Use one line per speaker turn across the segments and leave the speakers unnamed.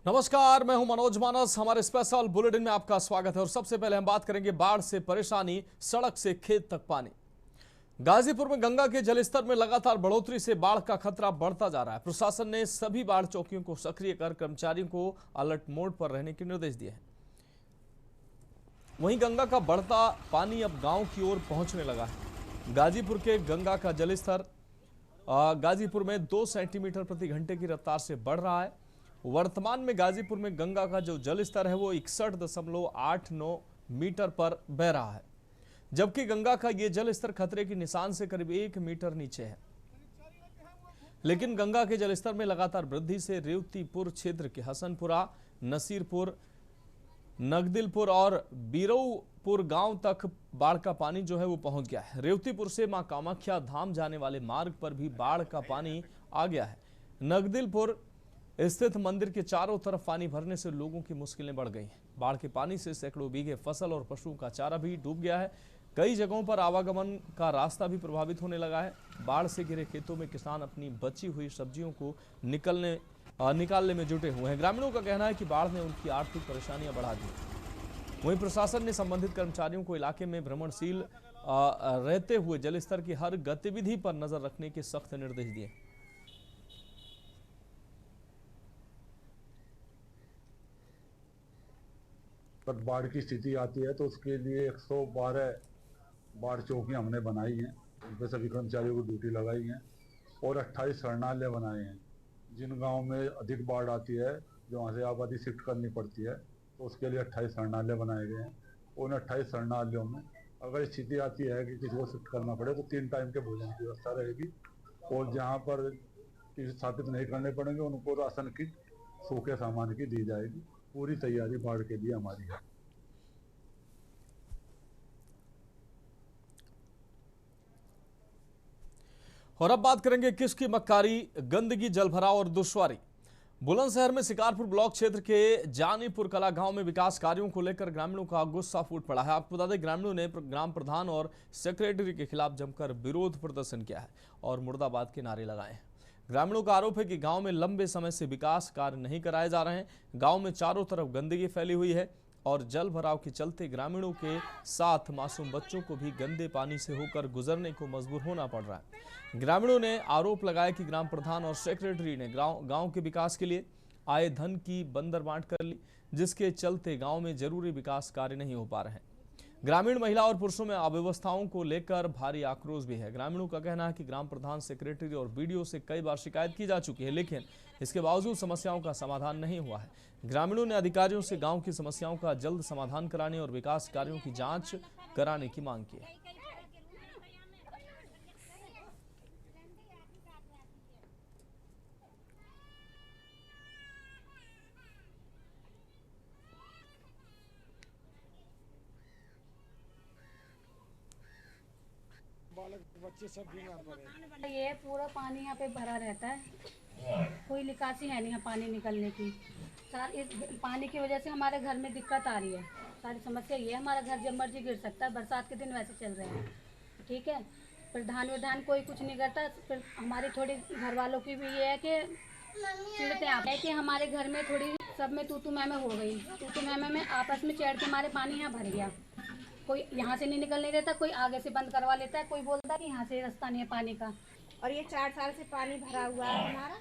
नमस्कार, मैं हूं मनोज मानस। हमारे स्पेशल बुलेटिन में आपका स्वागत है और सबसे पहले हम बात करेंगे बाढ़ से परेशानी, सड़क से खेत तक पानी। गाजीपुर में गंगा के जलस्तर में लगातार बढ़ोतरी से बाढ़ का खतरा बढ़ता जा रहा है। प्रशासन ने सभी बाढ़ चौकियों को सक्रिय कर कर्मचारियों को अलर्ट मोड पर रहने के निर्देश दिए हैं। वहीं गंगा का बढ़ता पानी अब गांव की ओर पहुंचने लगा है। गाजीपुर के गंगा का जलस्तर गाजीपुर में 2 सेंटीमीटर प्रति घंटे की रफ्तार से बढ़ रहा है। वर्तमान में गाजीपुर में गंगा का जो जल स्तर है वो 61.89 मीटर पर बह रहा है, जबकि गंगा का ये जल स्तर खतरे के निशान से करीब 1 मीटर नीचे है। लेकिन गंगा के जल स्तर में लगातार वृद्धि से रेवतीपुर क्षेत्र के हसनपुरा, नसीरपुर, नगदिलपुर और बीरऊपुर गांव तक बाढ़ का पानी जो है वो पहुंच गया है। रेवतीपुर से मां कामाख्या धाम जाने वाले मार्ग पर भी बाढ़ का पानी आ गया है। नगदिलपुर स्थित मंदिर के चारों तरफ पानी भरने से लोगों की मुश्किलें बढ़ गई हैं। बाढ़ के पानी से सैकड़ों बीघे फसल और पशुओं का चारा भी डूब गया है। कई जगहों पर आवागमन का रास्ता भी प्रभावित होने लगा है। बाढ़ से घिरे खेतों में किसान अपनी बची हुई सब्जियों को निकालने में जुटे हुए हैं। ग्रामीणों का कहना है कि बाढ़ ने उनकी आर्थिक परेशानियां बढ़ा दी। वहीं प्रशासन ने संबंधित कर्मचारियों को इलाके में भ्रमणशील रहते हुए जलस्तर की हर गतिविधि पर नजर रखने के सख्त निर्देश दिए।
पर बाढ़ की स्थिति आती है तो उसके लिए 112 बाढ़ चौकियां हमने बनाई हैं। उन पर सभी कर्मचारियों को ड्यूटी लगाई है और 28 शरणालय बनाए हैं। जिन गांव में अधिक बाढ़ आती है, जो वहाँ से आबादी शिफ्ट करनी पड़ती है, तो उसके लिए 28 शरणालय बनाए गए हैं। उन 28 शरणालयों में अगर स्थिति आती है कि किसी को शिफ्ट करना पड़े तो 3 टाइम के भोजन की व्यवस्था रहेगी और जहाँ पर किसी स्थापित नहीं करने पड़ेंगे उनको राशन किट, सूखे सामान की दी जाएगी। पूरी तैयारी बाढ़ के लिए हमारी है।
और अब बात करेंगे किसकी मक्कारी, गंदगी, जलभराव और दुश्वारी। बुलंदशहर में शिकारपुर ब्लॉक क्षेत्र के जानीपुर कला गांव में विकास कार्यों को लेकर ग्रामीणों का गुस्सा फूट पड़ा है। आपको बता दें, ग्रामीणों ने ग्राम प्रधान और सेक्रेटरी के खिलाफ जमकर विरोध प्रदर्शन किया है और मुर्दाबाद के नारे लगाए हैं। ग्रामीणों का आरोप है कि गांव में लंबे समय से विकास कार्य नहीं कराए जा रहे हैं। गांव में चारों तरफ गंदगी फैली हुई है और जल भराव के चलते ग्रामीणों के साथ मासूम बच्चों को भी गंदे पानी से होकर गुजरने को मजबूर होना पड़ रहा है। ग्रामीणों ने आरोप लगाया कि ग्राम प्रधान और सेक्रेटरी ने गांव के विकास के लिए आए धन की बंदरबांट कर ली, जिसके चलते गांव में जरूरी विकास कार्य नहीं हो पा रहे हैं। ग्रामीण महिला और पुरुषों में अव्यवस्थाओं को लेकर भारी आक्रोश भी है। ग्रामीणों का कहना है कि ग्राम प्रधान, सेक्रेटरी और बीडीओ से कई बार शिकायत की जा चुकी है, लेकिन इसके बावजूद समस्याओं का समाधान नहीं हुआ है। ग्रामीणों ने अधिकारियों से गांव की समस्याओं का जल्द समाधान कराने और विकास कार्यों की जांच कराने की मांग की है।
बालक बच्चे सब बीमार पड़े।
ये पूरा पानी यहाँ पे भरा रहता है, कोई निकासी है नहीं है पानी निकलने की। इस पानी की वजह से हमारे घर में दिक्कत आ रही है। सारी समस्या ये है, हमारा घर जब मर्जी गिर सकता है। बरसात के दिन वैसे चल रहे हैं, ठीक है। प्रधान कोई कुछ नहीं करता। फिर हमारी थोड़ी घर वालों की भी ये है कि चिड़ते आप है कि हमारे घर में थोड़ी सब में तू मैं हो गई। तू मैं में आपस में चढ़ के हमारे पानी यहाँ भर गया। कोई यहाँ से नहीं निकलने देता, कोई आगे से बंद करवा लेता है, कोई बोलता है कि यहाँ से रास्ता नहीं है पानी का।
और ये 4 साल से पानी भरा हुआ है हमारा,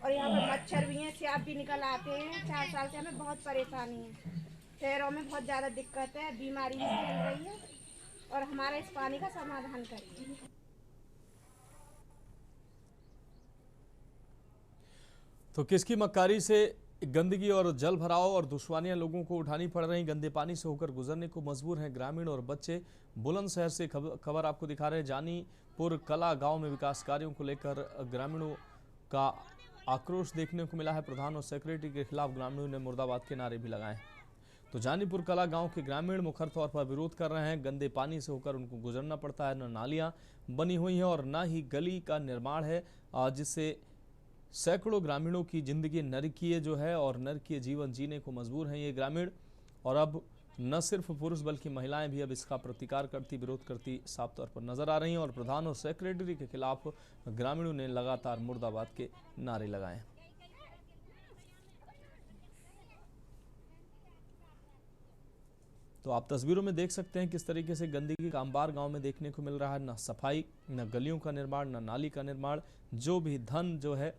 और यहाँ पर मच्छर भी हैं, सांप भी निकल आते हैं। 4 साल से हमें बहुत परेशानी है। शहरों में बहुत ज़्यादा दिक्कत है, बीमारी भी फैल रही है और हमारा इस पानी का समाधान करिए।
तो किसकी मक्कारी से गंदगी और जल भराव और दुश्वारियां लोगों को उठानी पड़ रही। गंदे पानी से होकर गुजरने को मजबूर हैं ग्रामीण और बच्चे। बुलंदशहर से खबर आपको दिखा रहे हैं। जानीपुर कला गांव में विकास कार्यों को लेकर ग्रामीणों का आक्रोश देखने को मिला है। प्रधान और सेक्रेटरी के खिलाफ ग्रामीणों ने मुर्दाबाद के नारे भी लगाए हैं। तो जानीपुर कला गांव के ग्रामीण मुखर तौर पर विरोध कर रहे हैं। गंदे पानी से होकर उनको गुजरना पड़ता है। न नालियां बनी हुई हैं और न ही गली का निर्माण है, जिससे सैकड़ों ग्रामीणों की जिंदगी नरकीय जो है और नरकीय जीवन जीने को मजबूर हैं ये ग्रामीण। और अब न सिर्फ पुरुष बल्कि महिलाएं भी अब इसका प्रतिकार करती, विरोध करती साफ तौर पर नजर आ रही हैं। और प्रधान और सेक्रेटरी के खिलाफ ग्रामीणों ने लगातार मुर्दाबाद के नारे लगाए हैं। तो आप तस्वीरों में देख सकते हैं किस तरीके से गंदगी का अंबार गांव में देखने को मिल रहा है। न सफाई, न गलियों का निर्माण, न नाली का निर्माण। जो भी धन जो है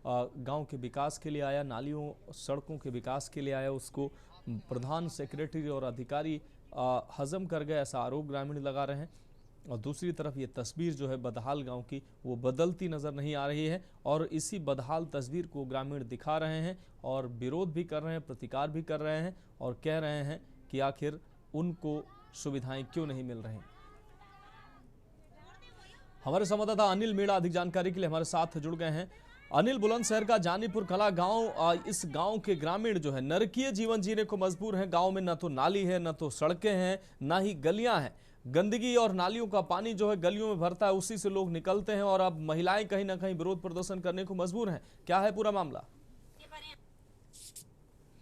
गांव के विकास के लिए आया, नालियों सड़कों के विकास के लिए आया, उसको प्रधान सेक्रेटरी और अधिकारी हजम कर गए, ऐसा आरोप ग्रामीण लगा रहे हैं। और दूसरी तरफ ये तस्वीर जो है बदहाल गांव की, वो बदलती नज़र नहीं आ रही है और इसी बदहाल तस्वीर को ग्रामीण दिखा रहे हैं और विरोध भी कर रहे हैं, प्रतिकार भी कर रहे हैं और कह रहे हैं कि आखिर उनको सुविधाएं क्यों नहीं मिल रही। हमारे संवाददाता अनिल मीणा अधिक जानकारी के लिए हमारे साथ जुड़ गए हैं। अनिल, बुलंदशहर का जानीपुर कला गांव, इस गांव के ग्रामीण जो है नरकीय जीवन जीने को मजबूर हैं। गांव में न तो नाली है, न तो सड़कें हैं, न ही गलियां हैं। गंदगी और नालियों का पानी जो है गलियों में भरता है, उसी से लोग निकलते हैं और अब महिलाएं कहीं ना कहीं विरोध प्रदर्शन करने को मजबूर हैं। क्या है पूरा मामला?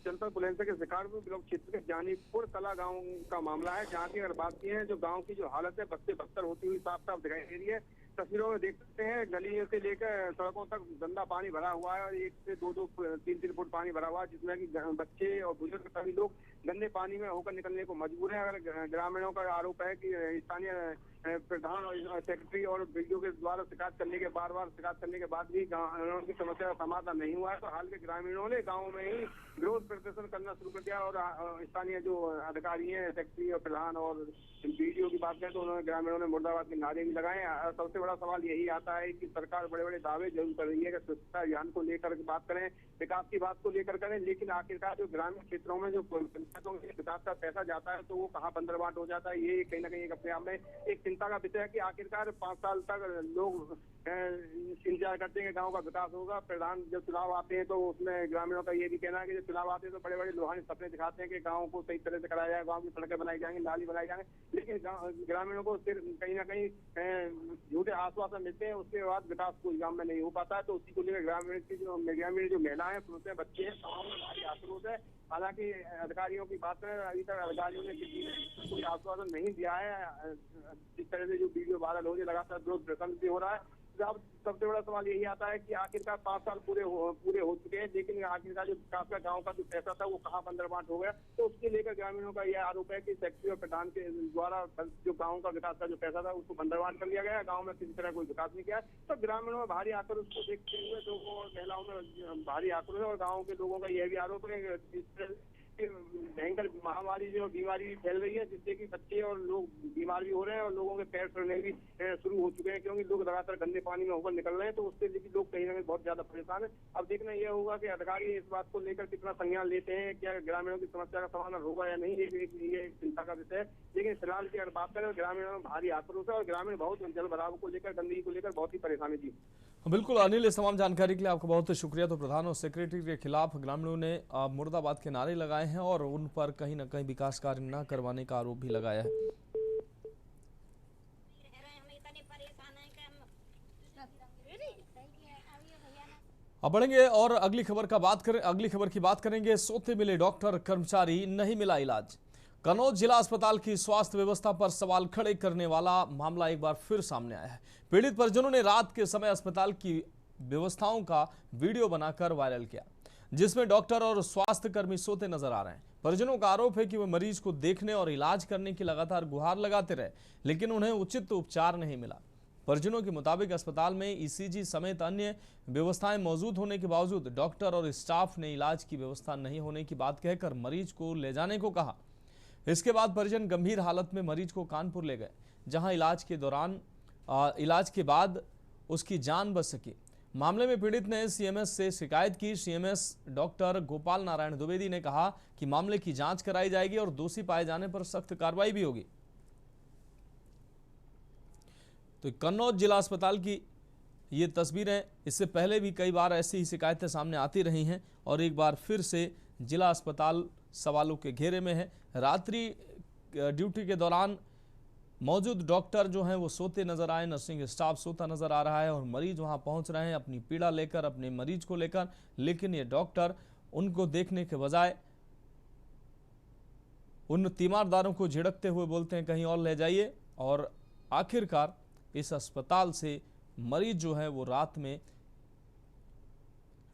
जनपद बुलंदशहर के शिकारपुर ब्लॉक क्षेत्र के जानीपुर कला गांव का मामला है, जहां की अगर बात की है जो गांव की जो हालत है बद से बदतर होती हुई साफ साफ दिखाई दे रही है। तस्वीरों में देख सकते हैं गलियों से लेकर सड़कों तक गंदा पानी भरा हुआ है और 1 से 2 3 फुट पानी भरा हुआ है, जिसमें कि बच्चे और बुजुर्ग सभी लोग गंदे पानी में होकर निकलने को मजबूर है। अगर ग्रामीणों का आरोप है कि स्थानीय प्रधान और सेक्रेटरी और वीडियो के द्वारा शिकायत करने के बार शिकायत करने के बाद भी की समस्या का समाधान नहीं हुआ है, तो हाल के ग्रामीणों ने गाँव में ही विरोध प्रदर्शन करना शुरू कर दिया और स्थानीय जो अधिकारी हैं, सेक्रेटरी और प्रधान और वीडियो की बात करें तो उन्होंने ग्रामीणों ने मुर्दाबाद के नारे भी लगाए। सबसे बड़ा सवाल यही आता है कि सरकार बड़े बड़े दावे जरूर कर रही है कि स्वच्छता अभियान को लेकर बात करें, विकास की बात को लेकर करें, लेकिन आखिरकार जो ग्रामीण क्षेत्रों में जो पंचायतों में विकास का पैसा जाता है तो वो कहाँ बंदरबाट हो जाता है, ये कहीं ना कहीं अपने आप में एक चिंता का विषय है कि आखिरकार 5 साल तक लोग इंतजार करते हैं कि गाँव का विकास होगा। प्रधान जब चुनाव आते हैं तो उसमें ग्रामीणों का ये भी कहना है कि जब चुनाव आते हैं तो बड़े बड़े रूहानी सपने दिखाते हैं कि गाँव को सही तरह से कराया जाए, गाँव की सड़कें बनाई जाएंगी, नाली बनाई जाएंगे, लेकिन ग्रामीणों को सिर्फ कहीं ना कहीं झूठे आश्वासन मिलते हैं, उसके बाद विकास कोई गाँव में नहीं हो पाता है। तो उसी को लेकर ग्रामीण जो महिलाएं, पुरुष हैं, बच्चे हैं, गाँव में भारी आक्रोश है। हालांकि अधिकारियों की बात करें, अभी तक अधिकारियों ने किसी कोई आश्वासन नहीं दिया है। जिस तरह से जो वीडियो वायरल हो रही है, लगातार विरोध प्रदर्शन भी हो रहा है। अब सबसे बड़ा सवाल यही आता है कि आखिरकार 5 साल पूरे हो चुके हैं, लेकिन आखिरकार जो विकास का गाँव का जो पैसा था वो कहाँ बंदरबाट हो गया। तो उसके लेकर ग्रामीणों का यह आरोप है कि सेक्रेटरी और प्रधान के द्वारा जो गाँव का विकास का जो पैसा था उसको बंदरबाट कर लिया गया, गाँव में किसी तरह कोई विकास नहीं किया। तो ग्रामीणों में भारी आक्रोश को देखते हुए लोगों और महिलाओं में भारी आक्रोश है और गाँव के लोगों का यह भी आरोप है भयंकर महामारी जो बीमारी भी फैल रही है, जिससे कि बच्चे और लोग बीमार भी हो रहे हैं और लोगों के पैर सड़ने भी शुरू हो चुके हैं, क्योंकि लोग लगातार गंदे पानी में होकर निकल रहे हैं। तो उससे लोग कहीं ना कहीं बहुत ज्यादा परेशान है। अब देखना यह होगा कि अधिकारी इस बात को लेकर कितना संज्ञान लेते हैं, क्या ग्रामीणों की समस्या का समाधान होगा या नहीं, ये चिंता का विषय है। लेकिन फिलहाल की अगर बात करें तो ग्रामीणों में भारी आक्रोश है और ग्रामीण बहुत जल भराव को लेकर, गंदगी को लेकर बहुत ही परेशानी थी।
बिल्कुल अनिल, इस तमाम जानकारी के लिए आपका बहुत शुक्रिया। तो प्रधान और सेक्रेटरी के खिलाफ ग्रामीणों ने मुर्दाबाद के नारे लगाए हैं और उन पर कहीं ना कहीं विकास कार्य न करवाने का आरोप भी लगाया है। अब बढ़ेंगे और अगली खबर की बात करेंगे। सोते मिले डॉक्टर, कर्मचारी, नहीं मिला इलाज। कन्नौज जिला अस्पताल की स्वास्थ्य व्यवस्था पर सवाल खड़े करने वाला मामला एक बार फिर सामने आया है। पीड़ित परिजनों ने रात के समय अस्पताल की व्यवस्थाओं का वीडियो बनाकर वायरल किया, जिसमें डॉक्टर और स्वास्थ्य कर्मी सोते नजर आ रहे हैं। परिजनों का आरोप है कि वे मरीज को देखने और इलाज करने की लगातार गुहार लगाते रहे, लेकिन उन्हें उचित उपचार नहीं मिला। परिजनों के मुताबिक अस्पताल में ईसीजी समेत अन्य व्यवस्थाएं मौजूद होने के बावजूद डॉक्टर और स्टाफ ने इलाज की व्यवस्था नहीं होने की बात कहकर मरीज को ले जाने को कहा। इसके बाद परिजन गंभीर हालत में मरीज को कानपुर ले गए, जहां इलाज के बाद उसकी जान बच सकी। मामले में पीड़ित ने सीएमएस से शिकायत की। सीएमएस डॉक्टर गोपाल नारायण द्विवेदी ने कहा कि मामले की जांच कराई जाएगी और दोषी पाए जाने पर सख्त कार्रवाई भी होगी। तो कन्नौज जिला अस्पताल की ये तस्वीरें, इससे पहले भी कई बार ऐसी ही शिकायतें सामने आती रही हैं और एक बार फिर से जिला अस्पताल सवालों के घेरे में है। रात्रि ड्यूटी के दौरान मौजूद डॉक्टर जो हैं वो सोते नजर आए, नर्सिंग स्टाफ सोता नजर आ रहा है और मरीज वहां पहुंच रहे हैं अपनी पीड़ा लेकर, अपने मरीज को लेकर, लेकिन ये डॉक्टर उनको देखने के बजाय उन तीमारदारों को झिड़कते हुए बोलते हैं कहीं और ले जाइए, और आखिरकार इस अस्पताल से मरीज जो है वो रात में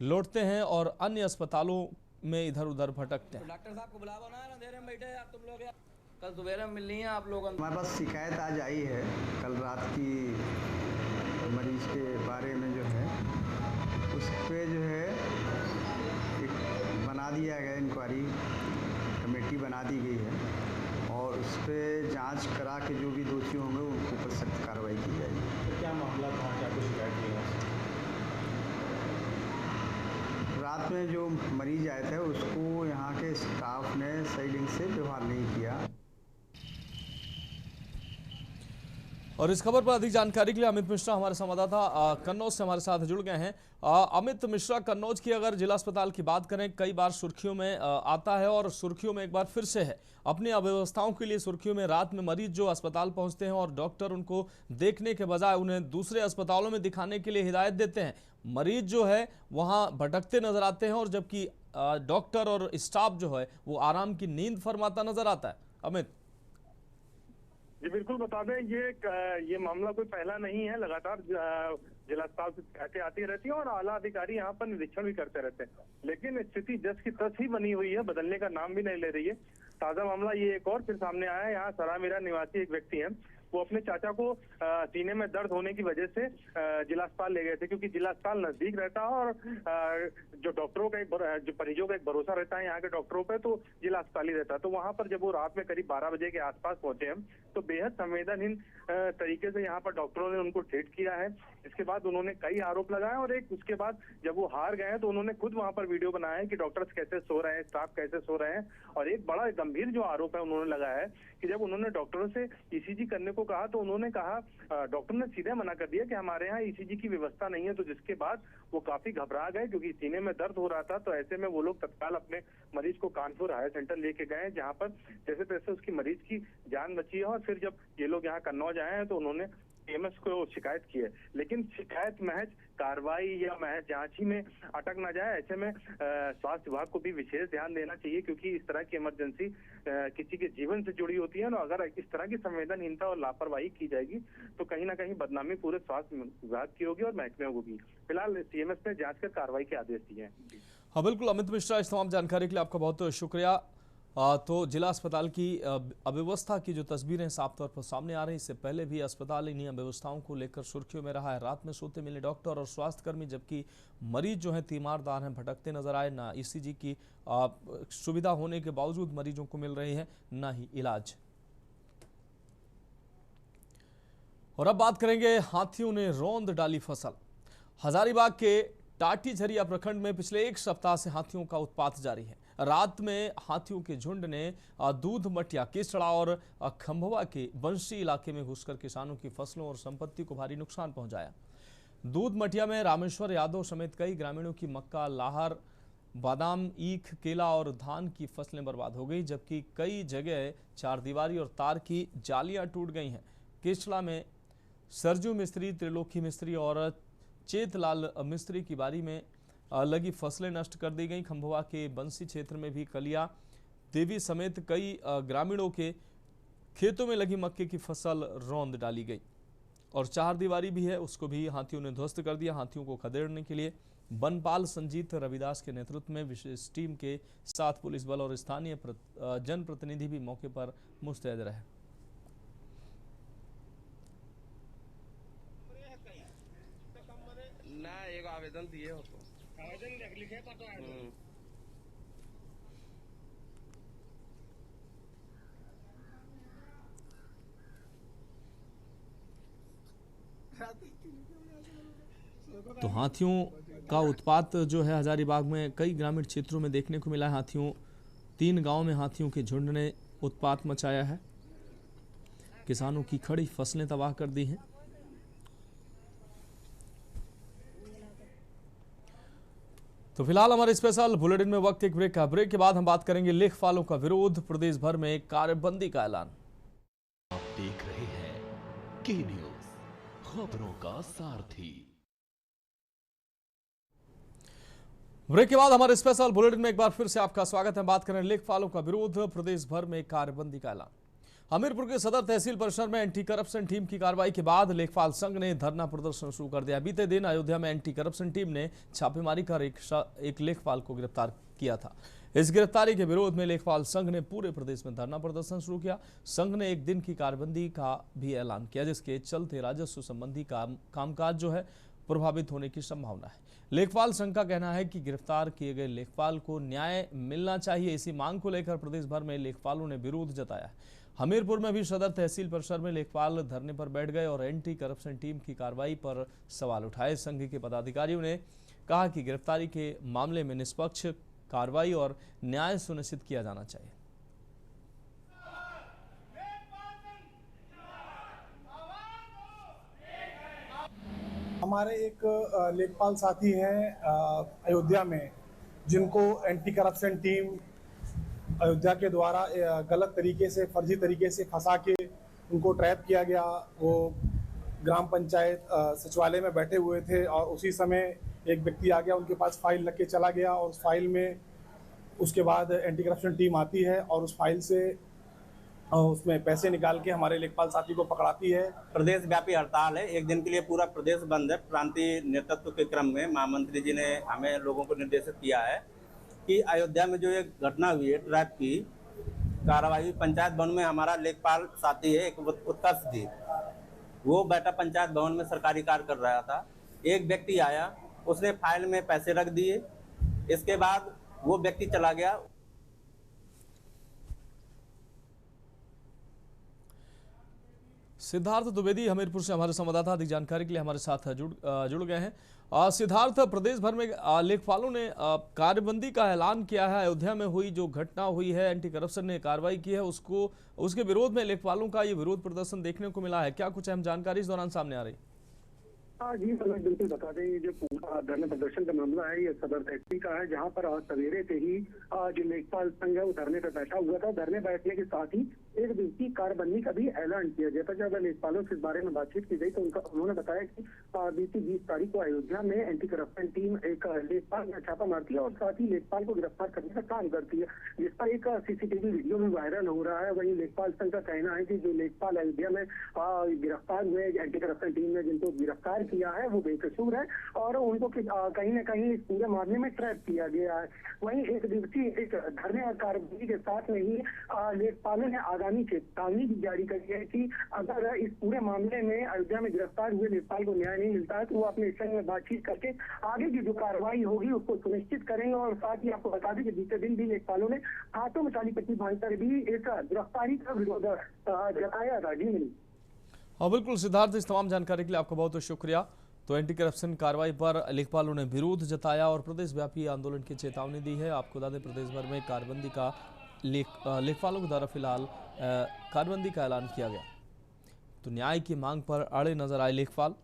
लौटते हैं और अन्य अस्पतालों में इधर उधर भटकते हैं।
डॉक्टर साहब को बुलाओ ना, अंधेरे में बैठे यार तुम लोग यार। कल सवेरे मिलनी है आप लोगों
हमारे पास शिकायत आज आई है कल रात की मरीज के बारे में जो है उस पर जो है एक बना दिया गया, इंक्वायरी कमेटी बना दी गई है और उस पर जांच करा के जो भी दोषी होंगे उनके ऊपर सख्त कार्रवाई की जाएगी।
तो क्या मामला था, क्या कुछ शिकायत की है?
रात में जो मरीज आए थे उसको यहाँ के स्टाफ ने सही ढंग से व्यवहार नहीं किया।
और इस खबर पर अधिक जानकारी के लिए अमित मिश्रा हमारे संवाददाता कन्नौज से हमारे साथ जुड़ गए हैं। अमित मिश्रा, कन्नौज की अगर जिला अस्पताल की बात करें, कई बार सुर्खियों में आता है और सुर्खियों में एक बार फिर से है। अपनी अव्यवस्थाओं के लिए सुर्खियों में रात में मरीज जो अस्पताल पहुंचते हैं और डॉक्टर उनको देखने के बजाय उन्हें दूसरे अस्पतालों में दिखाने के लिए हिदायत देते हैं। मरीज जो है वहां भटकते नजर आते हैं और जबकि डॉक्टर और स्टाफ जो है वो आराम की नींद फरमाता नजर आता है। अमित
जी बिल्कुल बता दें, ये मामला कोई पहला नहीं है। लगातार जिला अस्पताल से शिकायतें आती रहती है और आला अधिकारी यहाँ पर निरीक्षण भी करते रहते हैं, लेकिन स्थिति जस की तस ही बनी हुई है, बदलने का नाम भी नहीं ले रही है। ताजा मामला ये एक और फिर सामने आया है। यहाँ सरामीरा निवासी एक व्यक्ति है, वो अपने चाचा को सीने में दर्द होने की वजह से जिला अस्पताल ले गए थे, क्योंकि जिला अस्पताल नजदीक रहता है और जो डॉक्टरों का जो मरीजों का एक भरोसा रहता है यहाँ के डॉक्टरों पे, तो जिला अस्पताल ही रहता है। तो वहां पर जब वो रात में करीब 12 बजे के आसपास पहुंचे हैं तो बेहद संवेदनहीन तरीके से यहाँ पर डॉक्टरों ने उनको ट्रीट किया है। इसके बाद उन्होंने कई आरोप लगाए और एक उसके बाद जब वो हार गए हैं तो उन्होंने खुद वहां पर वीडियो बनाया है कि डॉक्टर्स कैसे सो रहे हैं, स्टाफ कैसे सो रहे हैं। और एक बड़ा गंभीर जो आरोप है उन्होंने लगाया है कि जब उन्होंने डॉक्टरों से ईसीजी करने को कहा तो उन्होंने कहा, डॉक्टर ने सीधे मना कर दिया कि हमारे यहाँ ईसीजी की व्यवस्था नहीं है। तो जिसके बाद वो काफी घबरा गए क्योंकि सीने में दर्द हो रहा था। तो ऐसे में वो लोग तत्काल अपने मरीज को कानपुर हायर सेंटर लेके गए, जहाँ पर जैसे तैसे उसकी मरीज की जान बची है। और फिर जब ये लोग यहाँ कन्नौज आए हैं तो उन्होंने सीएमएस को शिकायत की है, लेकिन शिकायत महज कार्रवाई या महज जांच ही में अटक ना जाए। ऐसे में स्वास्थ्य विभाग को भी विशेष ध्यान देना चाहिए, क्योंकि इस तरह की इमरजेंसी किसी के जीवन से जुड़ी होती है ना। अगर इस तरह की संवेदनहीनता और लापरवाही की जाएगी तो कहीं ना कहीं बदनामी पूरे स्वास्थ्य विभाग की होगी और महकमे को भी। फिलहाल सीएमएस ने जांच कर कार्रवाई के आदेश दिए हैं।
हाँ बिल्कुल अमित मिश्रा, इस तमाम जानकारी के लिए आपका बहुत शुक्रिया। तो जिला अस्पताल की अव्यवस्था की जो तस्वीरें साफ तौर पर सामने आ रही, इससे पहले भी अस्पताल इन्हीं अव्यवस्थाओं को लेकर सुर्खियों में रहा है। रात में सोते मिले डॉक्टर और स्वास्थ्यकर्मी, जबकि मरीज जो हैं तीमारदार हैं, भटकते नजर आए। ना ईसीजी की सुविधा होने के बावजूद मरीजों को मिल रही है ना ही इलाज। और अब बात करेंगे, हाथियों ने रौंद डाली फसल। हजारीबाग के टाटीझरिया प्रखंड में पिछले एक सप्ताह से हाथियों का उत्पात जारी है। रात में हाथियों के झुंड ने दूध मटिया, केसड़ा और खंभवा के बंशी इलाके में घुसकर किसानों की फसलों और संपत्ति को भारी नुकसान पहुंचाया। दूध मटिया में रामेश्वर यादव समेत कई ग्रामीणों की मक्का, लाहर, बादाम, ईख, केला और धान की फसलें बर्बाद हो गई, जबकि कई जगह चारदीवारी और तार की जालियां टूट गई हैं। केसड़ा में सरजू मिस्त्री, त्रिलोकी मिस्त्री और चेतलाल मिस्त्री की बारी में लगी फसलें नष्ट कर दी गई। खंभवा के बंसी क्षेत्र में भी कलिया देवी समेत कई ग्रामीणों के खेतों में लगी मक्के की फसल रौंद डाली गई। और चारदीवारी भी है, उसको भी हाथियों ने ध्वस्त कर दिया। हाथियों को खदेड़ने के लिए बनपाल संजीत रविदास के नेतृत्व में विशेष टीम के साथ पुलिस बल और स्थानीय जनप्रतिनिधि भी मौके पर मुस्तैद रहे।
ना एक आवेदन दिए हो तो
आवेदन लिखे था तो
तो हाथियों का उत्पात जो है हजारीबाग में कई ग्रामीण क्षेत्रों में देखने को मिला है। हाथियों 3 गांव में हाथियों के झुंड ने उत्पात मचाया है, किसानों की खड़ी फसलें तबाह कर दी हैं। तो फिलहाल हमारे स्पेशल बुलेटिन में वक्त एक ब्रेक का। ब्रेक के बाद हम बात करेंगे लेखपालों का विरोध, प्रदेश भर में कार्यबंदी का ऐलान।
आप देख रहे हैं के न्यूज, खबरों का सारथी।
ब्रेक के बाद हमारे स्पेशल बुलेटिन में एक बार फिर से आपका स्वागत है। बात करें लेखपालों का विरोध, प्रदेश भर में कार्यबंदी का ऐलान। हमीरपुर के सदर तहसील परिसर में एंटी करप्शन टीम की कार्रवाई के बाद लेखपाल संघ ने धरना प्रदर्शन शुरू कर दिया। बीते दिन अयोध्या में एंटी करप्शन टीम ने छापेमारी कर एक लेखपाल को गिरफ्तार किया था। इस गिरफ्तारी के विरोध में लेखपाल संघ ने पूरे प्रदेश में धरना प्रदर्शन शुरू किया। संघ ने एक दिन की कारबंदी का भी ऐलान किया, जिसके चलते राजस्व संबंधी कामकाज जो है प्रभावित होने की संभावना है। लेखपाल संघ का कहना है कि गिरफ्तार किए गए लेखपाल को न्याय मिलना चाहिए। इसी मांग को लेकर प्रदेश भर में लेखपालों ने विरोध जताया है। हमीरपुर में भी सदर तहसील परिसर में लेखपाल धरने पर बैठ गए और एंटी करप्शन टीम की कार्रवाई पर सवाल उठाए। संघ के पदाधिकारियों ने कहा कि गिरफ्तारी के मामले में निष्पक्ष कार्रवाई और न्याय सुनिश्चित किया जाना चाहिए।
हमारे एक लेखपाल साथी हैं अयोध्या में, जिनको एंटी करप्शन टीम अयोध्या के द्वारा गलत तरीके से, फर्जी तरीके से फंसा के उनको ट्रैप किया गया। वो ग्राम पंचायत सचिवालय में बैठे हुए थे और उसी समय एक व्यक्ति आ गया, उनके पास फाइल रख के चला गया और उस फाइल में उसके बाद एंटी करप्शन टीम आती है और उस फाइल से उसमें पैसे निकाल के हमारे लेखपाल साथी को पकड़ाती है।
प्रदेश व्यापी हड़ताल है, एक दिन के लिए पूरा प्रदेश बंद है। प्रांतीय नेतृत्व के क्रम में महामंत्री जी ने हमें लोगों को निर्देशित किया है कि अयोध्या में जो एक घटना हुई है ट्रैप की कार्रवाई, पंचायत भवन में हमारा लेखपाल साथी है एक उत्कर्ष जी, वो बैठा पंचायत भवन में सरकारी कार्य कर रहा था। एक व्यक्ति आया, उसने फाइल में पैसे रख दिए, इसके बाद वो व्यक्ति चला गया।
सिद्धार्थ द्विवेदी हमीरपुर से हमारे संवाददाता अधिक जानकारी के लिए हमारे साथ जुड़ गए हैं। सिद्धार्थ, प्रदेश भर में लेखपालों ने कार्यबंदी का ऐलान किया है। अयोध्या में हुई जो घटना हुई है, एंटी करप्शन ने कार्रवाई की है, उसके विरोध में लेखपालों का ये विरोध प्रदर्शन देखने को मिला है। क्या कुछ अहम जानकारी इस दौरान सामने आ रही?
हाँ जी, बिल्कुल बता दें, ये जो पूरा धरने प्रदर्शन का मामला है ये सदर तहसील का है, जहाँ पर आज सवेरे से ही जो लेखपाल संघ है वो धरने पर बैठा हुआ था। धरने बैठने के साथ ही एक दिवसीय कारबंदी का भी ऐलान किया गया था। जब लेखपालों से इस बारे में बातचीत की गई तो उन्होंने बताया कि बीती 20 तारीख को अयोध्या में एंटी करप्शन टीम एक लेखपाल में छापा मारती है और साथ ही लेखपाल को गिरफ्तार करने का काम करती है, जिस पर एक सीसीटीवी वीडियो भी वायरल हो रहा है। वहीं लेखपाल संघ का कहना है कि जो लेखपाल अयोध्या में गिरफ्तार हुए एंटी करप्शन टीम ने जिनको गिरफ्तार किया है वो बेकसूर है और उनको कहीं न कहीं इस पूरे मामले में ट्रैप किया गया है। वहीं एक दिवसीय एक धरने और कार्रवाई के साथ में ही लेखपालों ने आगामी चेतावनी भी जारी करी है कि अगर इस पूरे मामले में अयोध्या में गिरफ्तार हुए लेखपाल को न्याय नहीं मिलता है तो वो अपने संघ में बातचीत करके आगे की जो कार्रवाई होगी उसको सुनिश्चित करेंगे। और साथ ही आपको बता दें कि बीते दिन भी लेखपालों ने हाथों में काली पट्टी बांधकर भी इस गिरफ्तारी का विरोध जताया था। जी नहीं।
हाँ बिल्कुल सिद्धार्थ, इस तमाम जानकारी के लिए आपका बहुत बहुत शुक्रिया। तो एंटी करप्शन कार्रवाई पर लेखपालों ने विरोध जताया और प्रदेश व्यापी आंदोलन की चेतावनी दी है। आपको बता दें प्रदेश भर में कारबंदी का लेखपालों के द्वारा फिलहाल कारबंदी का ऐलान किया गया। तो न्याय की मांग पर अड़े नजर आए लेखपाल।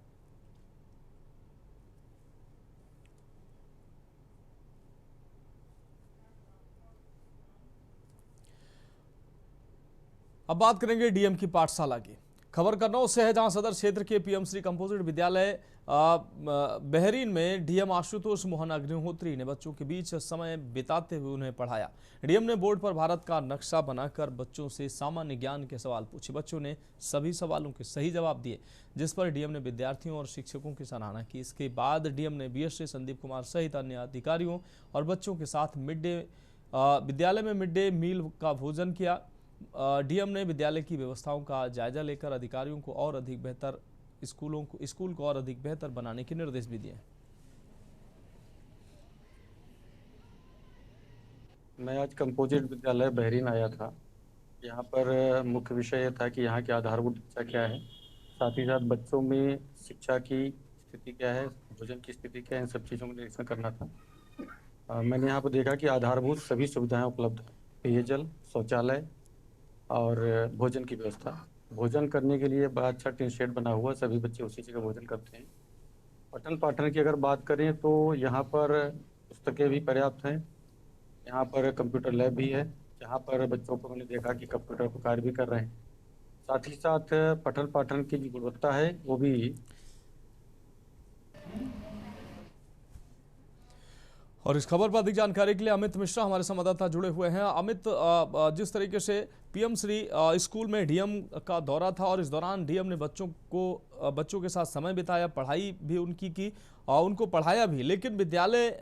अब बात करेंगे डीएम की पाठशाला की। खबर कन्नौज से है, जहां सदर क्षेत्र के पीएम श्री कंपोजिट विद्यालय बहरीन में डीएम आशुतोष मोहन अग्निहोत्री ने बच्चों के बीच समय बिताते हुए उन्हें पढ़ाया। डीएम ने बोर्ड पर भारत का नक्शा बनाकर बच्चों से सामान्य ज्ञान के सवाल पूछे। बच्चों ने सभी सवालों के सही जवाब दिए, जिस पर डीएम ने विद्यार्थियों और शिक्षकों की सराहना की। इसके बाद डीएम ने बीएसए संदीप कुमार सहित अन्य अधिकारियों और बच्चों के साथ विद्यालय में मिड डे मील का भोजन किया। डीएम ने विद्यालय की व्यवस्थाओं का जायजा लेकर अधिकारियों को और अधिक बेहतर स्कूल को और अधिक बेहतर बनाने के निर्देश भी दिए।
मैं आज कंपोजिट विद्यालय बहरीन आया था। यहाँ पर मुख्य विषय यह था कि यहाँ की आधारभूत शिक्षा क्या है, साथ ही साथ बच्चों में शिक्षा की स्थिति क्या है, भोजन की स्थिति क्या है, इन सब चीज़ों का निरीक्षण करना था। मैंने यहाँ पर देखा कि आधारभूत सभी सुविधाएं उपलब्ध हैं, पेयजल, शौचालय और भोजन की व्यवस्था। भोजन करने के लिए बड़ा अच्छा टीन शेड बना हुआ, सभी बच्चे उसी जगह भोजन करते हैं। पठन पाठन की अगर बात करें तो यहाँ पर पुस्तकें भी पर्याप्त हैं। यहाँ पर कंप्यूटर लैब भी है, जहाँ पर बच्चों को मैंने देखा कि कंप्यूटर पर कार्य भी कर रहे हैं। साथ ही साथ पठन पाठन की जो गुणवत्ता है वो भी।
और इस खबर पर अधिक जानकारी के लिए अमित मिश्रा हमारे संवाददाता जुड़े हुए हैं। अमित, जिस तरीके से पीएम श्री स्कूल में डीएम का दौरा था और इस दौरान डीएम ने बच्चों के साथ समय बिताया, पढ़ाई भी उनकी की उनको पढ़ाया भी, लेकिन विद्यालय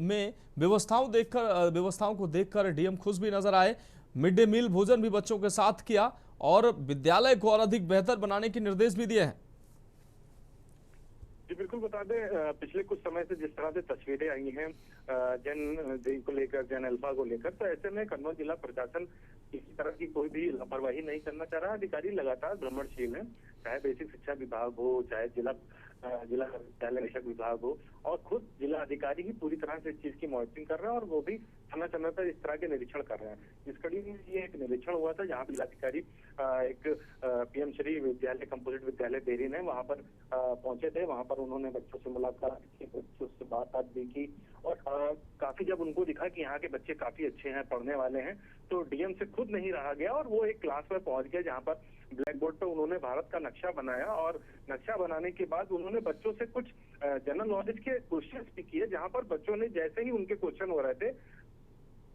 में व्यवस्थाओं को देखकर डीएम खुश भी नजर आए। मिड डे मील भोजन भी बच्चों के साथ किया और विद्यालय को और अधिक बेहतर बनाने के निर्देश भी दिए हैं।
जी बिल्कुल, बता दें पिछले कुछ समय से जिस तरह से तस्वीरें आई हैं जन को लेकर, जन अल्फा को लेकर, तो ऐसे में कन्नौज जिला प्रशासन किसी तरह की कोई भी लापरवाही नहीं करना चाह रहा। अधिकारी लगातार भ्रमणशील है, चाहे बेसिक शिक्षा विभाग हो, चाहे जिला विद्यालय निरीक्षक विभाग हो, और खुद जिला अधिकारी ही पूरी तरह से इस चीज की मॉनिटरिंग कर रहे हैं और वो भी समय समय पर इस तरह के निरीक्षण कर रहे हैं। इस कड़ी में ये एक निरीक्षण हुआ था जहाँ जिलाधिकारी एक पीएम श्री विद्यालय कंपोजिट विद्यालय बेरीन है, वहाँ पर पहुंचे थे। वहाँ पर उन्होंने बच्चों से मुलाकात की, बच्चों से बात भी की और काफी जब उनको दिखा कि यहाँ के बच्चे काफी अच्छे हैं, पढ़ने वाले हैं, तो डीएम से खुद नहीं रहा गया और वो एक क्लास में पहुंच गया जहाँ पर ब्लैक बोर्ड पर उन्होंने भारत का नक्शा बनाया और नक्शा बनाने के बाद उन्होंने बच्चों से कुछ जनरल नॉलेज के क्वेश्चंस भी किए, जहां पर बच्चों ने जैसे ही उनके क्वेश्चन हो रहे थे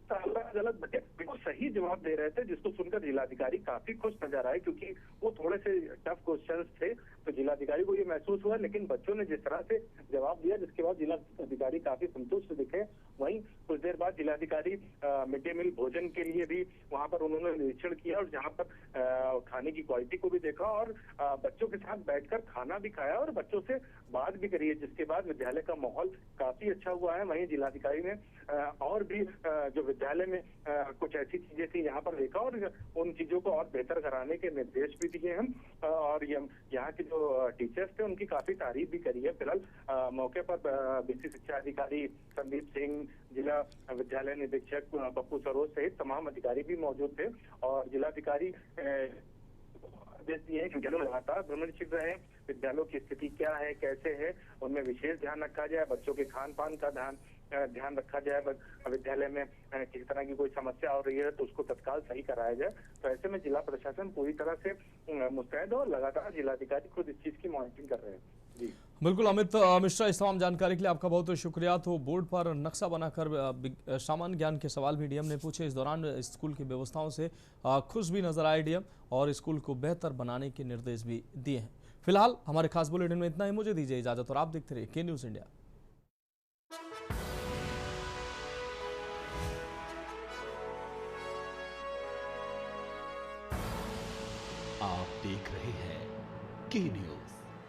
अलग अलग बच्चे बिल्कुल सही जवाब दे रहे थे, जिसको सुनकर जिलाधिकारी काफी खुश नजर आए क्योंकि वो थोड़े से टफ क्वेश्चंस थे। तो जिलाधिकारी को ये महसूस हुआ, लेकिन बच्चों ने जिस तरह से जवाब दिया जिसके बाद जिलाधिकारी काफी संतुष्ट दिखे। वहीं कुछ देर बाद जिलाधिकारी मिड डे मील भोजन के लिए भी वहां पर उन्होंने निरीक्षण किया और जहां पर खाने की क्वालिटी को भी देखा और बच्चों के साथ बैठकर खाना भी खाया और बच्चों से बात भी करी है, जिसके बाद विद्यालय का माहौल काफी अच्छा हुआ है। वहीं जिलाधिकारी ने और भी जो विद्यालय में कुछ ऐसी चीजें थी यहाँ पर देखा और उन चीजों को और बेहतर कराने के निर्देश भी दिए हैं और यहाँ के जो टीचर्स थे उनकी काफी तारीफ भी करी है। फिलहाल मौके पर बेसिक शिक्षा अधिकारी संदीप सिंह, जिला विद्यालय निरीक्षक पप्पू सरोज सहित तमाम अधिकारी भी मौजूद थे और जिलाधिकारी विद्यालयों में लगातार भ्रमणशील रहे। विद्यालयों की स्थिति क्या है, कैसे है, उनमें विशेष ध्यान रखा जाए, बच्चों के खान पान का ध्यान रखा जाए, विद्यालय में किसी तरह की कोई समस्या हो रही है तो उसको तत्काल सही कराया जाए। तो ऐसे में जिला प्रशासन पूरी तरह से मुस्तैद और लगातार जिलाधिकारी खुद इस चीज की मॉनिटरिंग कर रहे हैं। जी
बिल्कुल अमित मिश्रा, इस तमाम जानकारी के लिए आपका बहुत बहुत शुक्रिया। तो बोर्ड पर नक्शा बनाकर सामान्य ज्ञान के सवाल भी डीएम ने पूछे। इस दौरान स्कूल की व्यवस्थाओं से खुश भी नजर आए डीएम और स्कूल को बेहतर बनाने के निर्देश भी दिए हैं। फिलहाल हमारे खास बुलेटिन में इतना ही। मुझे दीजिए इजाजत और आप देखते रहिए के न्यूज़ इंडिया।
आप देख रहे हैं के न्यूज़।